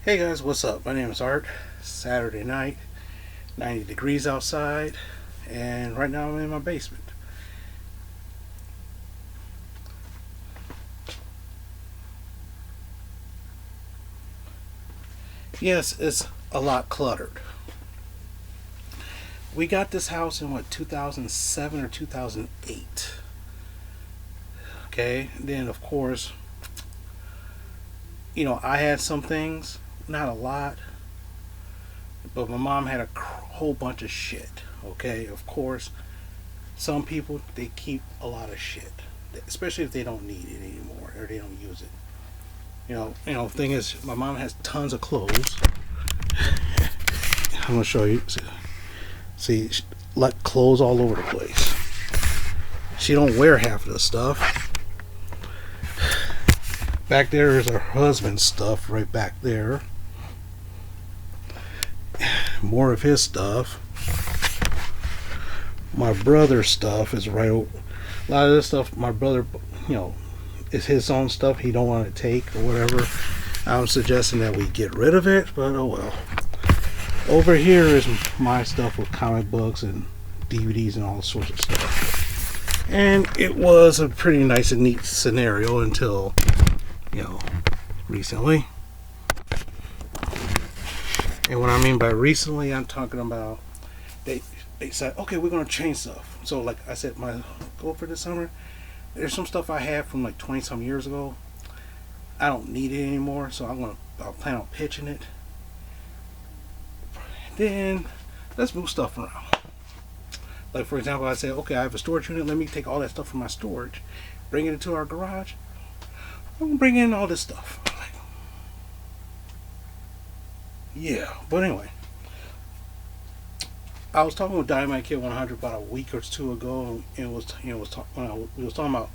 Hey guys, what's up? My name is Art. Saturday night, 90 degrees outside, and right now I'm in my basement. Yes, it's a lot cluttered. We got this house in what, 2007 or 2008. Okay, then of course, I had some things, not a lot, but my mom had a whole bunch of shit. Okay, of course, some people they keep a lot of shit, especially if they don't need it anymore or they don't use it. Thing is, my mom has tons of clothes. I'm gonna show you. See, like clothes all over the place. She don't wear half of the stuff. Back there is her husband's stuff right back there. More of his stuff. My brother's stuff is right over. A lot of this stuff my brother, you know, is his own stuff he don't want to take or whatever. I'm suggesting that we get rid of it, but oh well. Over here is my stuff with comic books and DVDs and all sorts of stuff. And it was a pretty nice and neat scenario until, recently. And what I mean by recently, I'm talking about they they said, okay, we're gonna change stuff. So like I said, my goal for this summer, there's some stuff I had from like 20 some years ago. I don't need it anymore, so I'll plan on pitching it. Then let's move stuff around. Like for example, I said, okay, I have a storage unit. Let me take all that stuff from my storage, bring it into our garage. I'm gonna bring in all this stuff. Like, yeah, but anyway, I was talking with Dynamite Kid 100 about a week or two ago, and it was when we was talking about,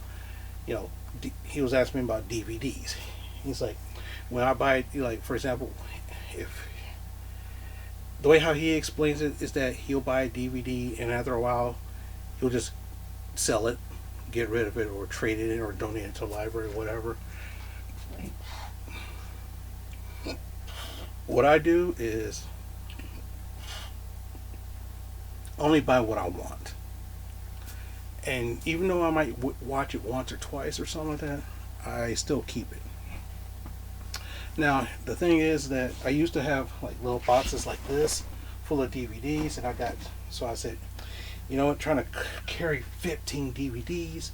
he was asking me about DVDs. He's like, when I buy, like for example, if the way how he explains it is that he'll buy a DVD and after a while he'll just sell it, get rid of it, or trade it in, or donate it to a library or whatever. What I do is only buy what I want, and even though I might watch it once or twice or something like that, I still keep it. Now the thing is that I used to have like little boxes like this full of DVDs, and so I said, you know what, trying to carry 15 DVDs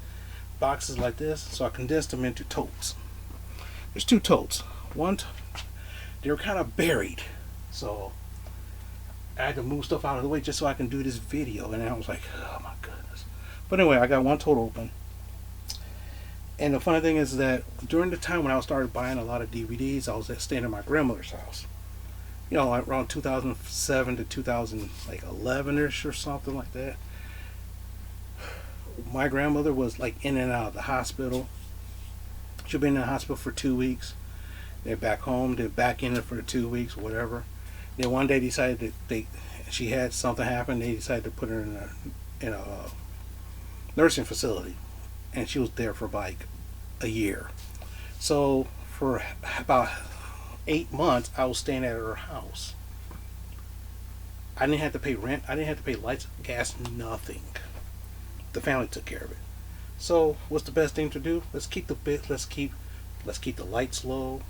boxes like this, so I condensed them into totes. There's two totes. One, they were kind of buried, so I had to move stuff out of the way just so I can do this video. And I was like, oh my goodness. But anyway, I got one tote open. And the funny thing is that during the time when I started buying a lot of DVDs, I was staying at my grandmother's house. Like around 2007 to 2011ish or something like that. My grandmother was like in and out of the hospital. She'd been in the hospital for 2 weeks. Then back home. Then back in it for 2 weeks, whatever. Then one day decided that she had something happen. They decided to put her in a nursing facility, and she was there for like a year. So for about 8 months, I was staying at her house. I didn't have to pay rent. I didn't have to pay lights, gas, nothing. The family took care of it. So what's the best thing to do? Let's keep the bit. Let's keep the lights low.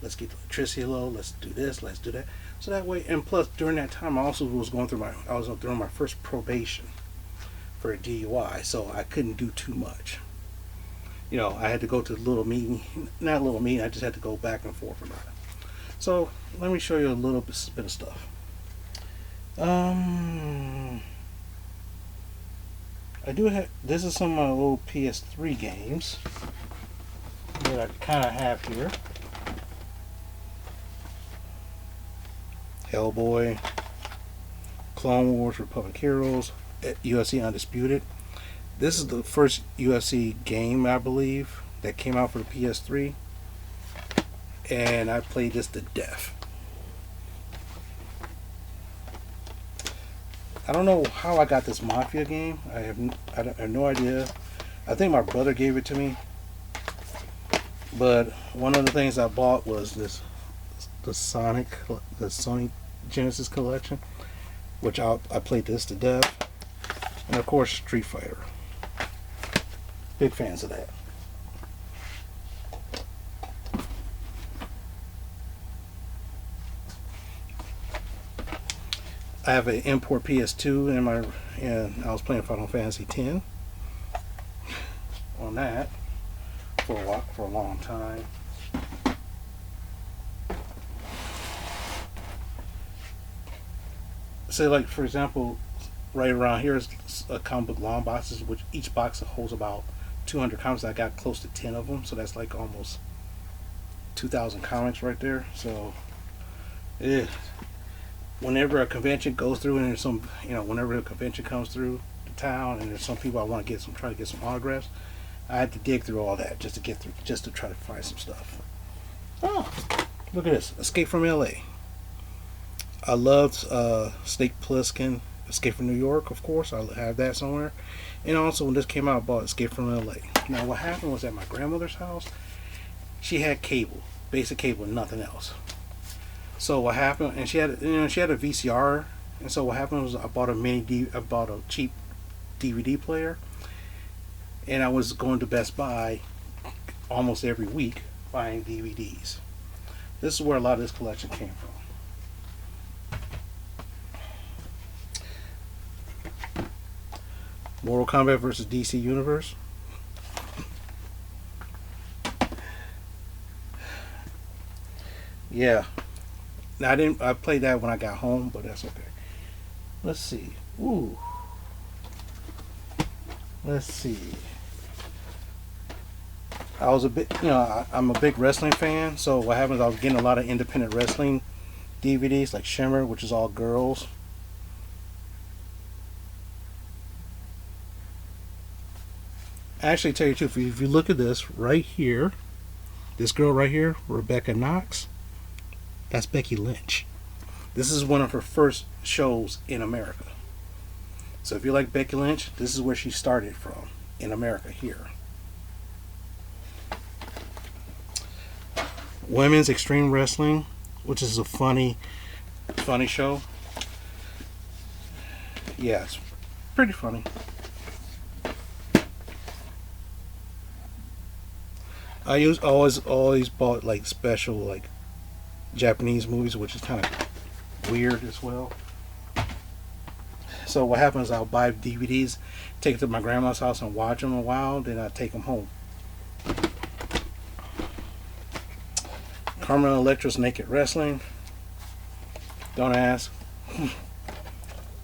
Let's keep the electricity low. Let's do this. Let's do that. So that way, and plus during that time, I was during my first probation for a DUI, so I couldn't do too much. I had to go to a little meeting, not a little meeting. I just had to go back and forth about it. So let me show you a little bit of stuff. I do have. This is some of my old PS3 games that I kind of have here. Hellboy, Clone Wars, Republic Heroes, UFC Undisputed. This is the first UFC game, I believe, that came out for the PS3, and I played this to death. I don't know how I got this Mafia game. I have no idea. I think my brother gave it to me, but one of the things I bought was this the Sony Genesis collection, which I played this to death, and of course Street Fighter. Big fans of that. I have an import PS2 and I was playing Final Fantasy X on that for a long time. So, like for example, right around here is a comic book long boxes, which each box holds about 200 comics. I got close to 10 of them, so that's like almost 2,000 comics right there. So, yeah. Whenever a convention goes through and there's some, whenever a convention comes through the town and there's some people I want to try to get some autographs, I had to dig through all that just to try to find some stuff. Oh, look at this, Escape from L.A. I loved Snake Plissken, Escape from New York, of course. I have that somewhere. And also when this came out, I bought Escape from L.A. Now what happened was at my grandmother's house, she had cable, basic cable, and nothing else. So what happened, and she had a VCR, and so what happened was I bought a cheap DVD player, and I was going to Best Buy almost every week buying DVDs. This is where a lot of this collection came from. Mortal Kombat versus DC Universe. Yeah. Now I played that when I got home, but that's okay. Let's see. Ooh. Let's see. I was I'm a big wrestling fan, so what happened is I was getting a lot of independent wrestling DVDs, like Shimmer, which is all girls. Actually, tell you the truth, if you look at this right here, this girl right here, Rebecca Knox, that's Becky Lynch. This is one of her first shows in America. So if you like Becky Lynch, this is where she started from in America here. Women's Extreme Wrestling, which is a funny show. Yeah, it's pretty funny. I always bought like special like Japanese movies, which is kind of weird as well. So what happens is I'll buy DVDs, take it to my grandma's house and watch them a while, then I take them home. Carmen Electra's Naked Wrestling. Don't ask.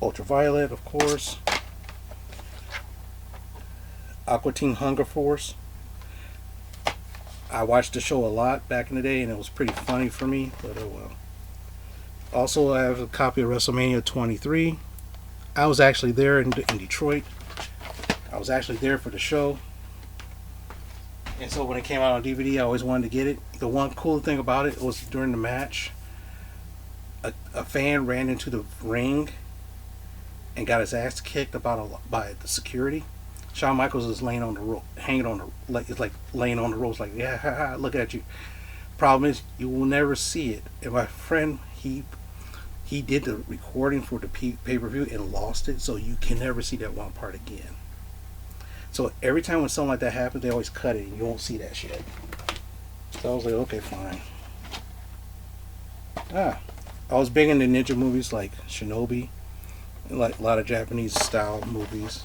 Ultraviolet, of course. Aqua Teen Hunger Force. I watched the show a lot back in the day, and it was pretty funny for me, but oh well. Also, I have a copy of WrestleMania 23. I was actually there in Detroit. I was actually there for the show. And so when it came out on DVD, I always wanted to get it. The one cool thing about it was during the match, a fan ran into the ring and got his ass kicked by the security. Shawn Michaels is laying on the rope, hanging on the, like it's like laying on the ropes, like yeah, look at you. Problem is, you will never see it. And my friend, he did the recording for the pay-per-view and lost it, so you can never see that one part again. So every time when something like that happens, they always cut it, and you won't see that shit. So I was like, okay, fine. I was big into ninja movies like Shinobi, and like a lot of Japanese style movies.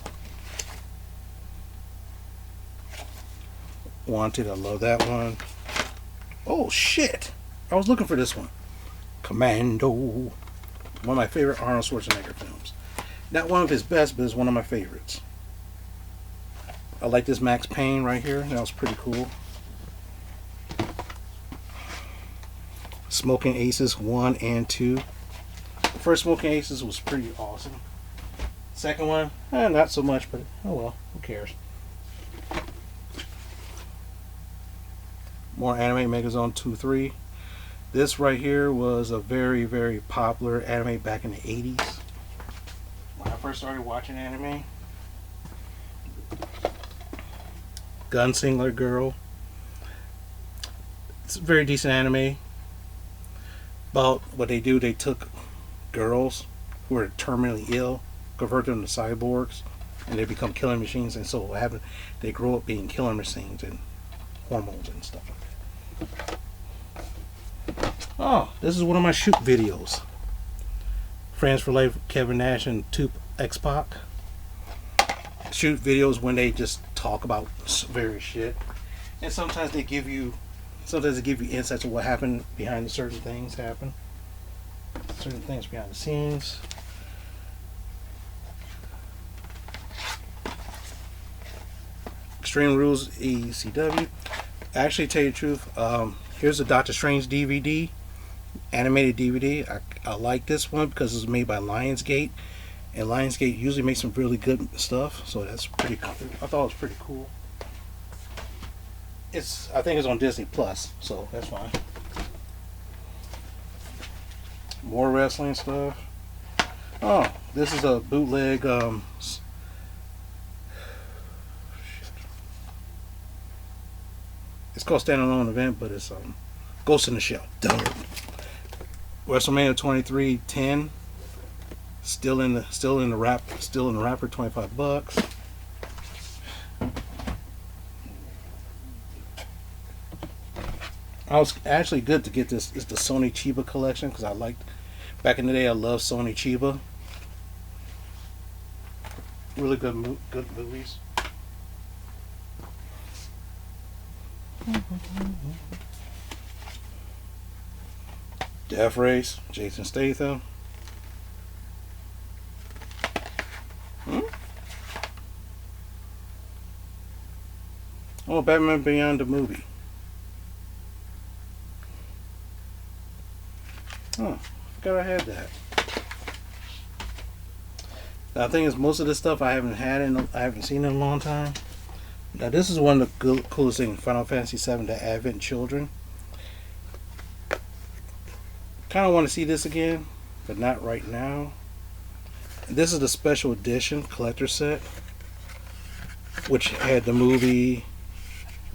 Wanted, I love that one. Oh shit! I was looking for this one. Commando. One of my favorite Arnold Schwarzenegger films. Not one of his best, but it's one of my favorites. I like this Max Payne right here. That was pretty cool. Smoking Aces 1 and 2. The first Smoking Aces was pretty awesome. Second one, not so much, but oh well, who cares? More anime, Megazone 2-3. This right here was a very, very popular anime back in the 80s. When I first started watching anime. Gunslinger Girl. It's a very decent anime. About what they do, they took girls who are terminally ill, convert them to cyborgs, and they become killing machines. And so what happened? They grow up being killing machines and hormones and stuff like that. Oh, this is one of my shoot videos. Friends for Life, Kevin Nash and Tupac X Pac. Shoot videos when they just talk about various shit, and sometimes they give you insights of what happened behind the certain things behind the scenes. Extreme Rules ECW. Actually, tell you the truth, here's a Doctor Strange DVD, animated DVD. I like this one because it's made by Lionsgate, and Lionsgate usually makes some really good stuff, so that's pretty cool. I thought it was pretty cool. I think it's on Disney Plus, so that's fine. More wrestling stuff. Oh, this is a bootleg. It's called Standalone Event, but it's Ghost in the Shell. Done. WrestleMania 23:10. Still in the wrapper, $25. I was actually good to get this. It's the Sony Chiba collection because I liked back in the day. I loved Sony Chiba. Really good movies. Death Race, Jason Statham. Oh, Batman Beyond the movie. Oh, I forgot I had that. The thing is, most of this stuff I haven't seen in a long time. Now, this is one of the coolest things. Final Fantasy VII: The Advent Children. Kind of want to see this again, but not right now. This is the special edition collector set, which had the movie,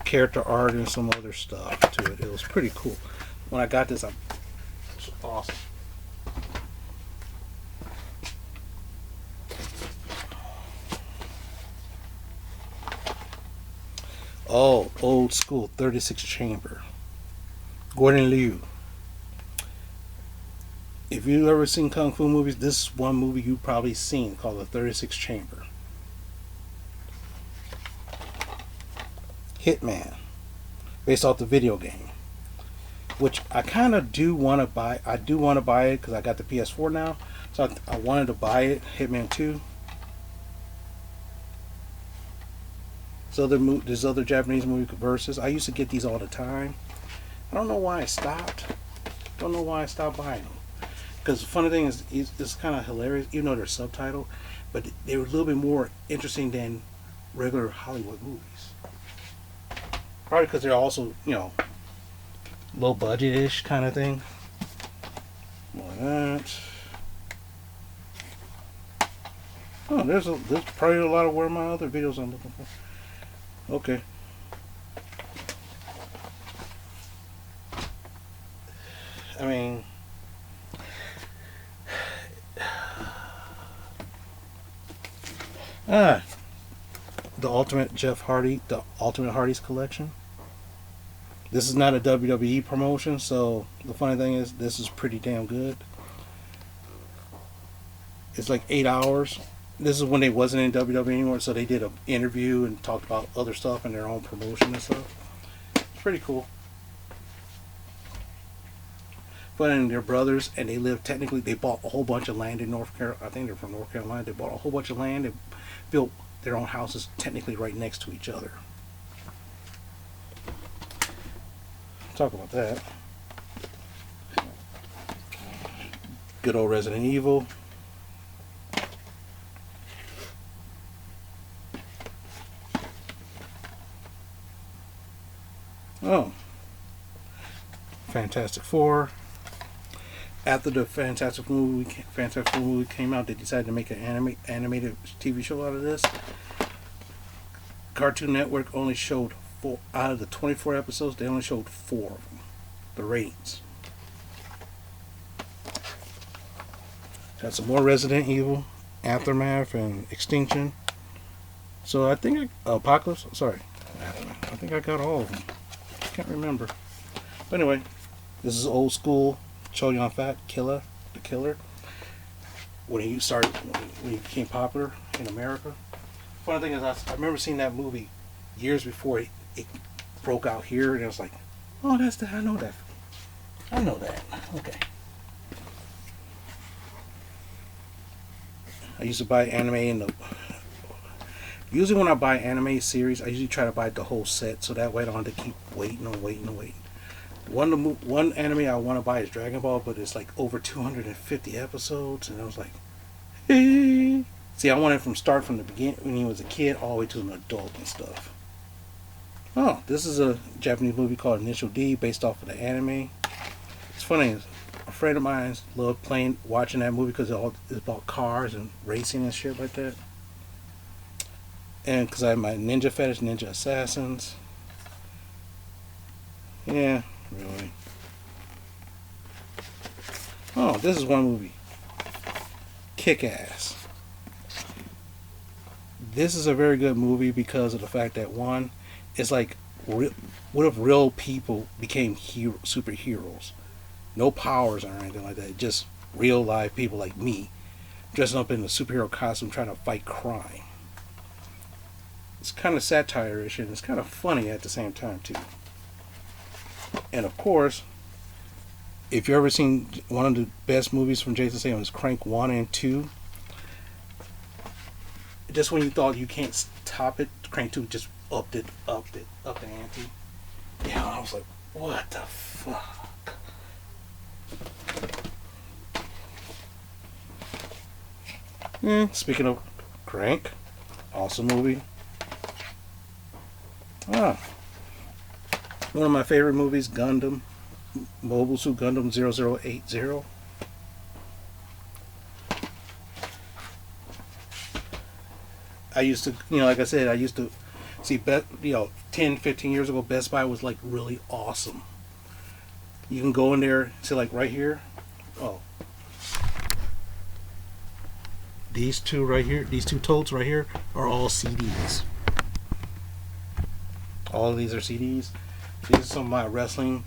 character art, and some other stuff to it. It was pretty cool. When I got this, it was awesome. Oh, old school 36 Chamber. Gordon Liu. If you've ever seen Kung Fu movies, this is one movie you've probably seen called The 36 Chamber. Hitman. Based off the video game. Which I kind of do want to buy. I do want to buy it because I got the PS4 now. So I wanted to buy it. Hitman 2. So there's other Japanese movie verses. I used to get these all the time. I don't know why I stopped. Don't know why I stopped buying them. Because the funny thing is, it's kind of hilarious, even though they're subtitled, but they were a little bit more interesting than regular Hollywood movies. Probably because they're also, low budget-ish kind of thing. More of that. Oh, there's probably a lot of where my other videos I'm looking for. Okay. I mean, the Ultimate Hardy's collection. This is not a WWE promotion, so the funny thing is, this is pretty damn good. It's like 8 hours. This is when they wasn't in WWE anymore, so they did an interview and talked about other stuff and their own promotion and stuff. It's pretty cool. But and they're brothers, and they bought a whole bunch of land in North Carolina. I think they're from North Carolina. They bought a whole bunch of land and built their own houses technically right next to each other. Talk about that. Good old Resident Evil. Oh, Fantastic Four. After the Fantastic Four movie came out, they decided to make an animated TV show out of this. Cartoon Network only showed 4 out of the 24 episodes. They only showed 4 of them. The ratings. Got some more Resident Evil, Aftermath, and Extinction. So I think Apocalypse. Sorry, Aftermath. I think I got all of them. Can't remember. But anyway, this is old school. Chow Yun-fat, the killer. When he became popular in America. Funny thing is, I remember seeing that movie years before it broke out here, and it was like, oh, I know that. I know that. Okay. I used to buy anime usually when I buy anime series, I usually try to buy the whole set, so that way I don't have to keep waiting. One anime I want to buy is Dragon Ball, but it's like over 250 episodes, and I was like, hey. See, I wanted from the beginning when he was a kid all the way to an adult and stuff. Oh, this is a Japanese movie called Initial D, based off of the anime. It's funny, a friend of mine loved watching that movie because it's about cars and racing and shit like that. And because I have my ninja fetish, Ninja Assassins. Yeah, really. Oh, this is one movie. Kick-Ass. This is a very good movie because of the fact that, one, it's like, what if real people became superheroes? No powers or anything like that. Just real live people like me, dressing up in a superhero costume trying to fight crime. It's kind of satire-ish and it's kind of funny at the same time, too. And of course, if you've ever seen one of the best movies from Jason Statham, is Crank 1 and 2. Just when you thought you can't stop it, Crank 2 just upped the ante. Yeah, I was like, what the fuck? Speaking of Crank, awesome movie. One of my favorite movies, Gundam, Mobile Suit Gundam 0080. I used to, like I said, I used to see, 10, 15 years ago, Best Buy was like really awesome. You can go in there, see like right here. Oh. These two right here, these two totes right here are all CDs. All of these are CDs. These are some of my wrestling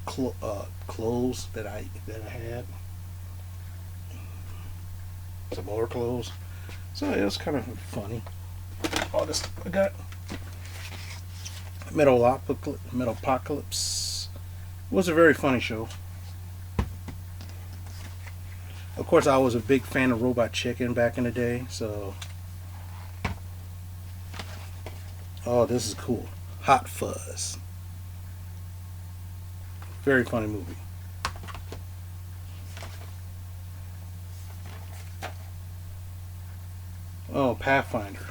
clothes that I had. Some more clothes. So it was kind of funny. All this I got. Metalopocalypse. It was a very funny show. Of course, I was a big fan of Robot Chicken back in the day, so. Oh, this is cool. Hot Fuzz. Very funny movie. Oh, Pathfinder.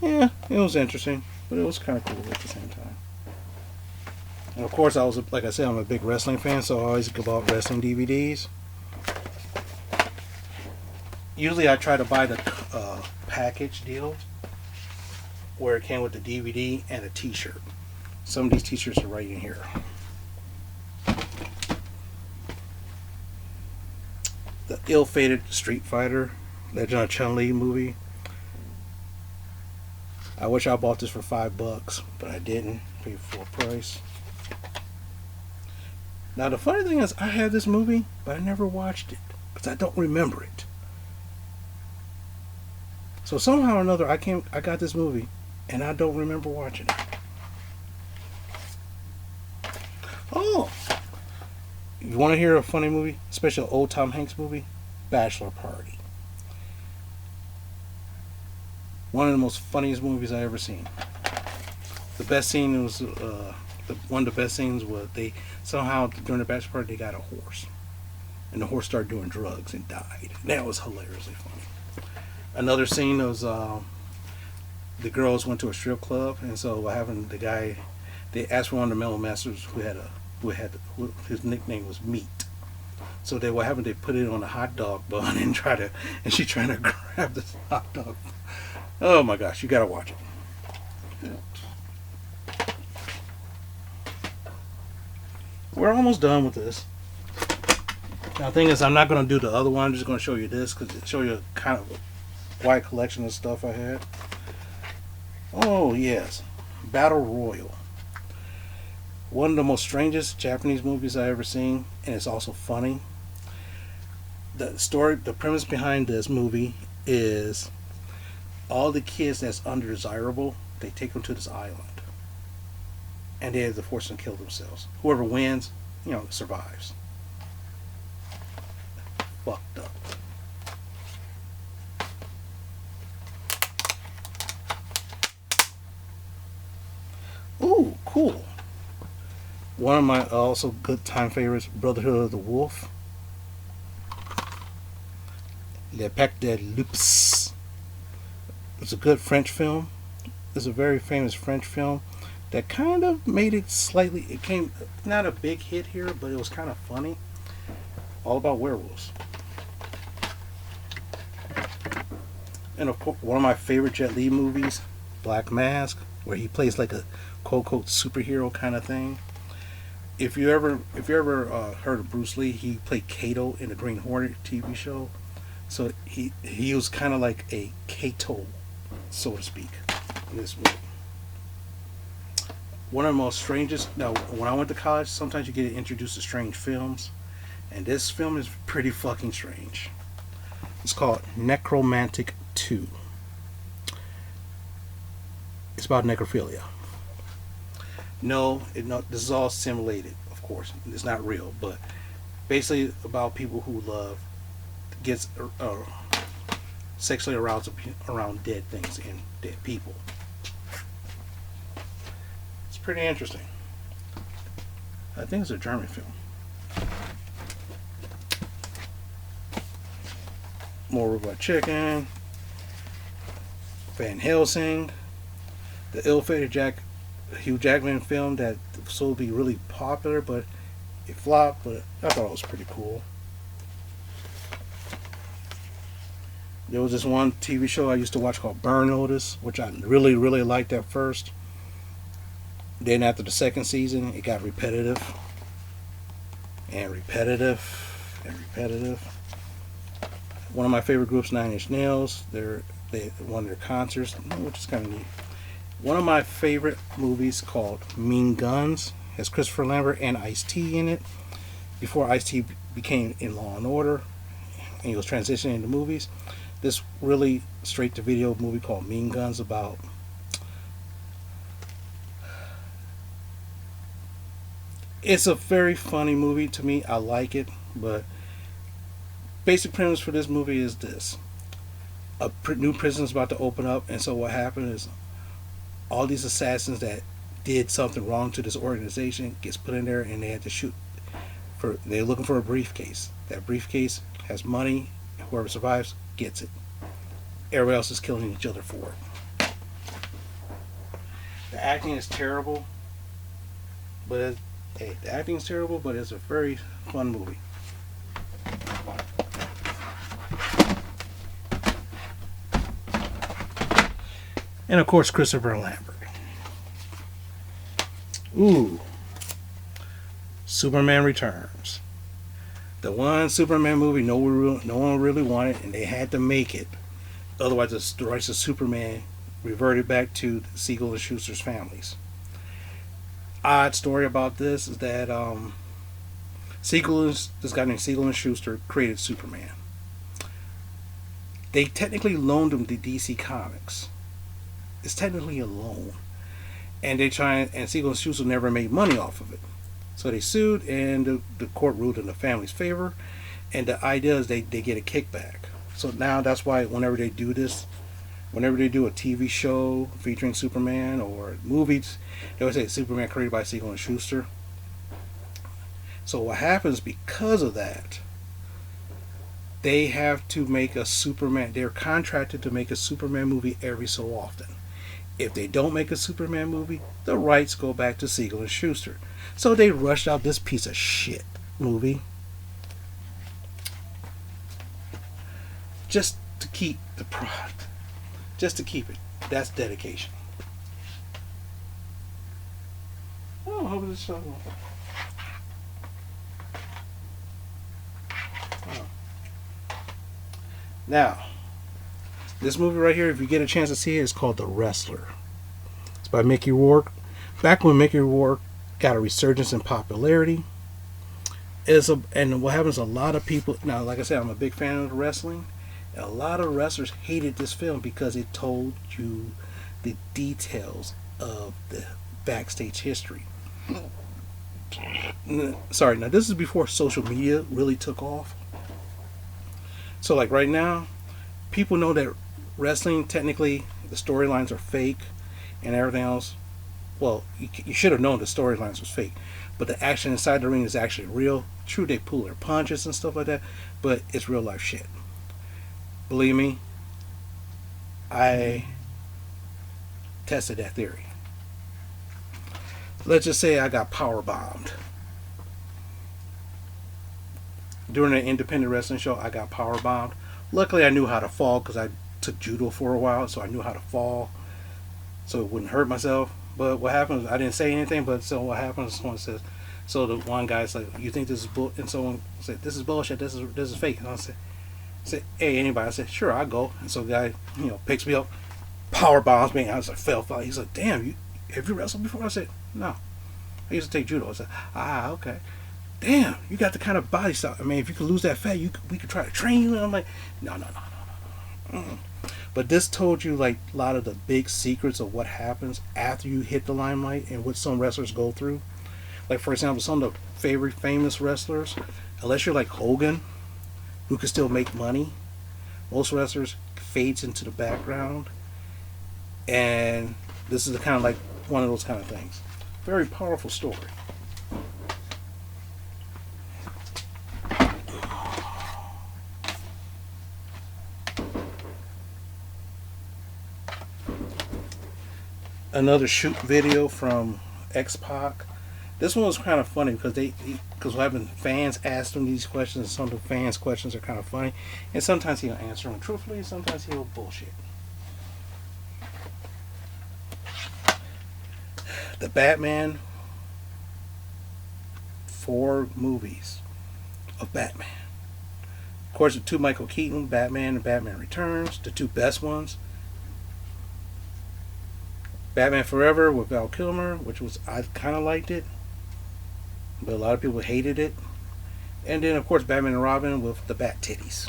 Yeah, it was interesting, but it was kind of cool at the same time. And of course, like I said, I'm a big wrestling fan, so I always give out wrestling DVDs. Usually I try to buy the package deal where it came with the DVD and a t-shirt. Some of these t-shirts are right in here. The ill-fated Street Fighter, Legend of Chun-Li movie. I wish I bought this for $5, but I didn't. Paid full price. Now the funny thing is, I have this movie, but I never watched it because I don't remember it. So somehow or another, I got this movie, and I don't remember watching it. Oh, you want to hear a funny movie, especially an old Tom Hanks movie? Bachelor Party. One of the most funniest movies I ever seen. The best scene was one of the best scenes was they somehow during the bachelor party they got a horse, and the horse started doing drugs and died. That was hilariously funny. Another scene was the girls went to a strip club, and so what happened? The guy, they asked for one of the mellow masters who his nickname was Meat. So what happened? They put it on a hot dog bun and she's trying to grab this hot dog. Oh my gosh, you gotta watch it. We're almost done with this. Now, the thing is, I'm not going to do the other one. I'm just going to show you this because it show you kind of a wide collection of stuff I had. Oh yes, Battle Royal. One of the most strangest Japanese movies I ever seen, and it's also funny. The premise behind this movie is all the kids that's undesirable, they take them to this island, and they have to force them to kill themselves. Whoever wins, survives. Fucked up. Ooh, cool. One of my also good time favorites, Brotherhood of the Wolf. Le Pacte des Loups. It's a good French film. It's a very famous French film that kind of made it slightly. It came not a big hit here, but it was kind of funny. All about werewolves. And of course, one of my favorite Jet Li movies, Black Mask, where he plays like a quote unquote superhero kind of thing. If you ever heard of Bruce Lee, he played Kato in the Green Hornet TV show. So he was kind of like a Kato, so to speak, in this movie. One of the most strangest. Now, when I went to college, sometimes you get introduced to strange films, and this film is pretty fucking strange. It's called Necromantic 2. It's about necrophilia. No, this is all simulated, of course. It's not real, but basically about people who gets sexually aroused around dead things and dead people. It's pretty interesting. I think it's a German film. More Robot Chicken, Van Helsing, the ill-fated Hugh Jackman film that was supposed to be really popular, but it flopped. But I thought it was pretty cool. There was this one TV show I used to watch called Burn Notice, which I really, really liked at first. Then after the second season, it got repetitive. And repetitive. And repetitive. One of my favorite groups, Nine Inch Nails, they one of their concerts, which is kind of neat. One of my favorite movies called Mean Guns has Christopher Lambert and Ice-T in it. Before Ice-T became in Law and Order, and he was transitioning into movies. This really straight-to-video movie called Mean Guns about it's a very funny movie to me. I like it, but basic premise for this movie is this: a new prison is about to open up, and so what happened is all these assassins that did something wrong to this organization gets put in there, and they had to shoot. They're looking for a briefcase. That briefcase has money. Whoever survives gets it. Everybody else is killing each other for it. The acting is terrible, but the acting is terrible, but it's a very fun movie. And of course, Christopher Lambert. Ooh. Superman Returns. The one Superman movie no one really wanted, and they had to make it. Otherwise, the rights of Superman reverted back to Siegel and Schuster's families. Odd story about this is that this guy named Siegel and Schuster created Superman. They technically loaned him to DC Comics. It's technically a loan, and Siegel and Schuster never made money off of it. So they sued, and the court ruled in the family's favor. And the idea is they get a kickback. So now that's why whenever they do this, whenever they do a TV show featuring Superman or movies, they always say Superman created by Siegel and Schuster. So what happens because of that, they have to make a Superman. They're contracted to make a Superman movie every so often. If they don't make a Superman movie, the rights go back to Siegel and Schuster. So they rushed out this piece of shit movie just to keep the product. Just to keep it. That's dedication. Oh, I hope this show. Now, this movie right here, if you get a chance to see it, it's called The Wrestler. It's by Mickey Rourke. Back when Mickey Rourke got a resurgence in popularity, and what happens, a lot of people, now like I said, I'm a big fan of wrestling, and a lot of wrestlers hated this film because it told you the details of the backstage history. Sorry, now this is before social media really took off. So like right now, people know that wrestling, technically the storylines are fake and everything else. Well, you should have known the storylines was fake, but the action inside the ring is actually real. True, they pull their punches and stuff like that, but it's real life shit. Believe me, I tested that theory. Let's just say I got power bombed during an independent wrestling show. I got power bombed. Luckily, I knew how to fall because I took judo for a while, so I knew how to fall, so it wouldn't hurt myself. But what happens? I didn't say anything. But so what happens? Someone says, so the one guy's like, "You think this is bull?" And someone said, "This is bullshit. This is fake." And I said, "Hey, anybody?" I said, "Sure, I'll go." And so the guy, picks me up, power bombs me. I was like, fell. He's like, "Damn, have you wrestled before?" I said, "No, I used to take judo." I said, "Okay." Damn, you got the kind of body style. I mean, if you could lose that fat, we could try to train you. And I'm like, no. Mm-mm. But this told you like a lot of the big secrets of what happens after you hit the limelight and what some wrestlers go through. Like for example, some of the favorite famous wrestlers, unless you're like Hogan, who can still make money, most wrestlers fades into the background. And this is the kind of like one of those kind of things. Very powerful story. Another shoot video from X-Pac. This one was kind of funny because we're having fans ask him these questions. Some of the fans' questions are kind of funny, and sometimes he'll answer them truthfully, sometimes he'll bullshit. The Batman 4 movies of Batman. Of course, the two Michael Keaton, Batman and Batman Returns, the two best ones. Batman Forever with Val Kilmer, I kind of liked it, but a lot of people hated it. And then, of course, Batman and Robin with the bat titties.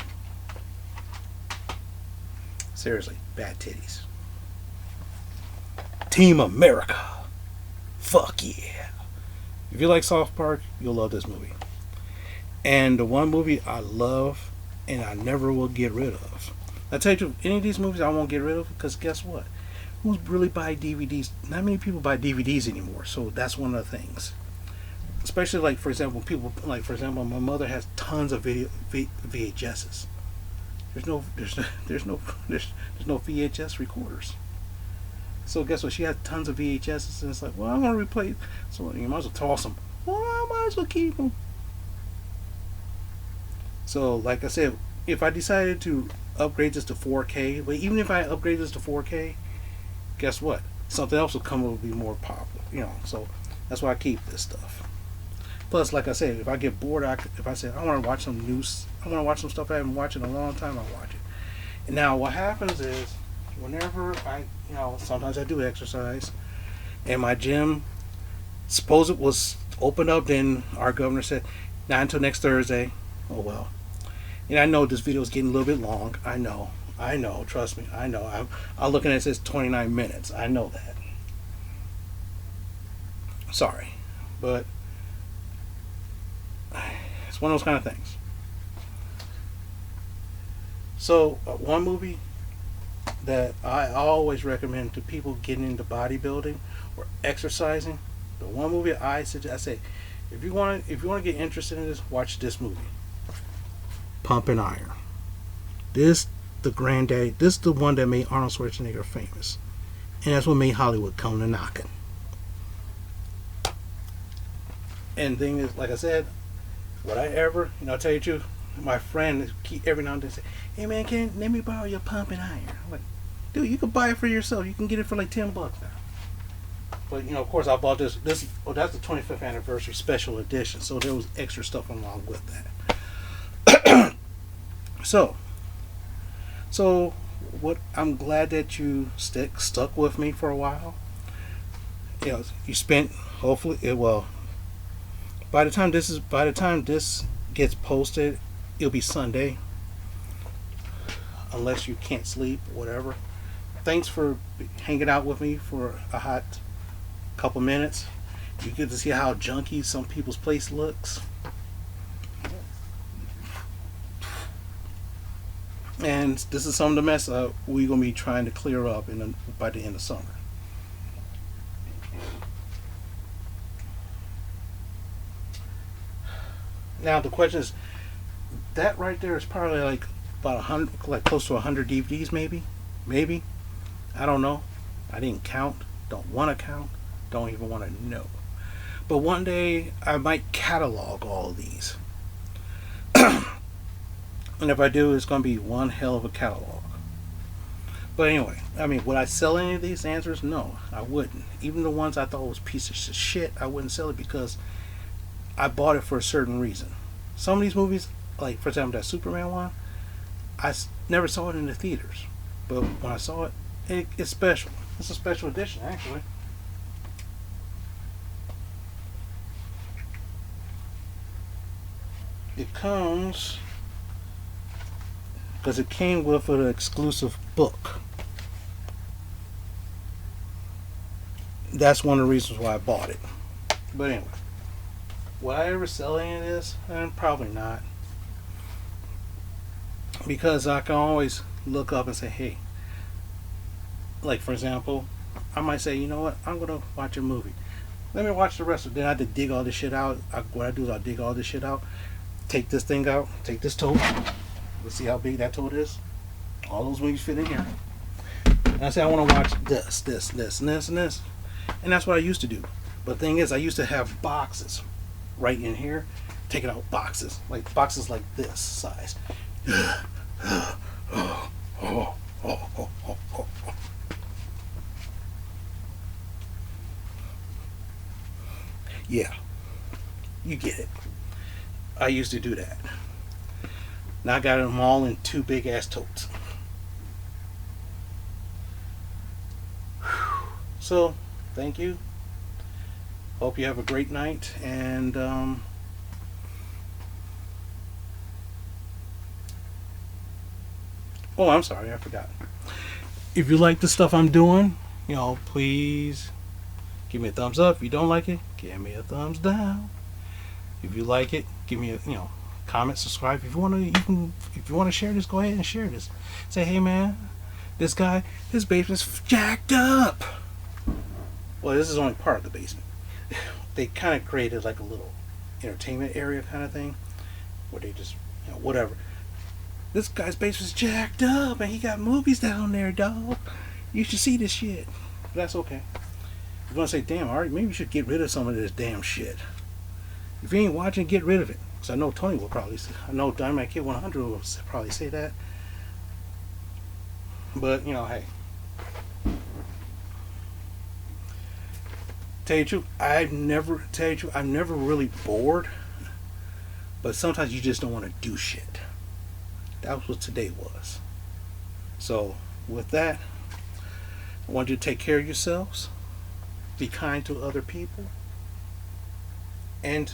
Seriously, bat titties. Team America. Fuck yeah. If you like South Park, you'll love this movie. And the one movie I love and I never will get rid of. I tell you, any of these movies I won't get rid of because guess what? Who's really buy DVDs? Not many people buy DVDs anymore, so that's one of the things. Especially like for example, my mother has tons of VHSs. There's no VHS recorders. So guess what? She has tons of VHSs, and it's like, well, I'm gonna replace. So you might as well toss them. Well, I might as well keep them. So like I said, if I decided to upgrade this to 4K, but even if I upgrade this to 4K. Guess what? Something else will come. Will be more popular, So that's why I keep this stuff. Plus, like I said, if I get bored, if I say I want to watch some news, I want to watch some stuff I haven't watched in a long time, I'll watch it. And now what happens is, whenever sometimes I do exercise, and my gym, suppose it was opened up, then our governor said, not until next Thursday. Oh well. And I know this video is getting a little bit long. I know. Trust me. I know. I'm looking at it says 29 minutes. I know that. Sorry, but it's one of those kind of things. So one movie that I always recommend to people getting into bodybuilding or exercising, the one movie I suggest, I say, if you want to get interested in this, watch this movie, Pumping Iron. This the granddaddy. This is the one that made Arnold Schwarzenegger famous, and that's what made Hollywood come to knocking. And the thing is, like I said, I tell you the truth, my friend every now and then say, "Hey man, let me borrow your Pumping Iron?" I'm like, dude, you can buy it for yourself. You can get it for like $10 now. But of course, I bought this. That's the 25th anniversary special edition, so there was extra stuff along with that. So, So, what I'm glad that you stuck with me for a while. You spent hopefully well by the time this gets posted, it'll be Sunday. Unless you can't sleep, whatever. Thanks for hanging out with me for a hot couple minutes. You get to see how junky some people's place looks. And this is some of the mess we're gonna be trying to clear up by the end of summer. Now the question is, that right there is probably like about 100, like close to 100 DVDs, maybe. I don't know. I didn't count. Don't want to count. Don't even want to know. But one day I might catalog all of these, and if I do, it's going to be one hell of a catalog. But anyway, I mean, would I sell any of these? The answer is no, I wouldn't. Even the ones I thought was pieces of shit, I wouldn't sell it because I bought it for a certain reason. Some of these movies, like for example that Superman one, never saw it in the theaters, but when I saw it, it's special. It's a special edition, actually. It comes because it came with an exclusive book. That's one of the reasons why I bought it. But anyway, will I ever sell any of this? Probably not. Because I can always look up and say, hey, like for example, I might say, you know what, I'm gonna watch a movie. Let me watch the rest of it. Then I have to dig all this shit out. What I do is I'll dig all this shit out, take this thing out, take this tote. Let's see how big that tote is. All those movies fit in here. And I say I want to watch this, and this. And that's what I used to do. But the thing is, I used to have boxes right in here, taking out boxes like this size. Yeah, you get it. I used to do that. Now I got them all in two big ass totes. So, thank you. Hope you have a great night. And oh, I'm sorry, I forgot. If you like the stuff I'm doing, please give me a thumbs up. If you don't like it, give me a thumbs down. If you like it, give me a comment, subscribe. If you want to share this, go ahead and share this. Say, hey man, this guy, his basement's jacked up. Well, this is only part of the basement. They kind of created like a little entertainment area kind of thing where they just whatever. This guy's basement's jacked up and he got movies down there, dog. You should see this shit. But that's okay. If you want to say, damn, Art, maybe you should get rid of some of this damn shit. If you ain't watching, get rid of it. Because I know Tony will probably say, I know Dynamite Kid 100 will probably say that. But, hey. Tell you the truth, I'm never really bored. But sometimes you just don't want to do shit. That was what today was. So, with that, I want you to take care of yourselves. Be kind to other people. And,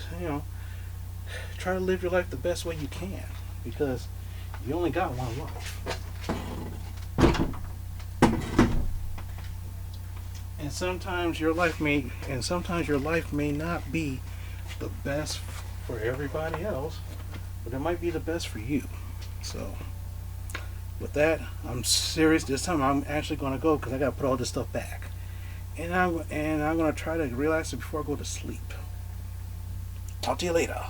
try to live your life the best way you can. Because you only got one life. And sometimes your life may not be the best for everybody else, but it might be the best for you. So, with that, I'm serious. This time I'm actually going to go because I got to put all this stuff back. And I'm going to try to relax it before I go to sleep. Talk to you later.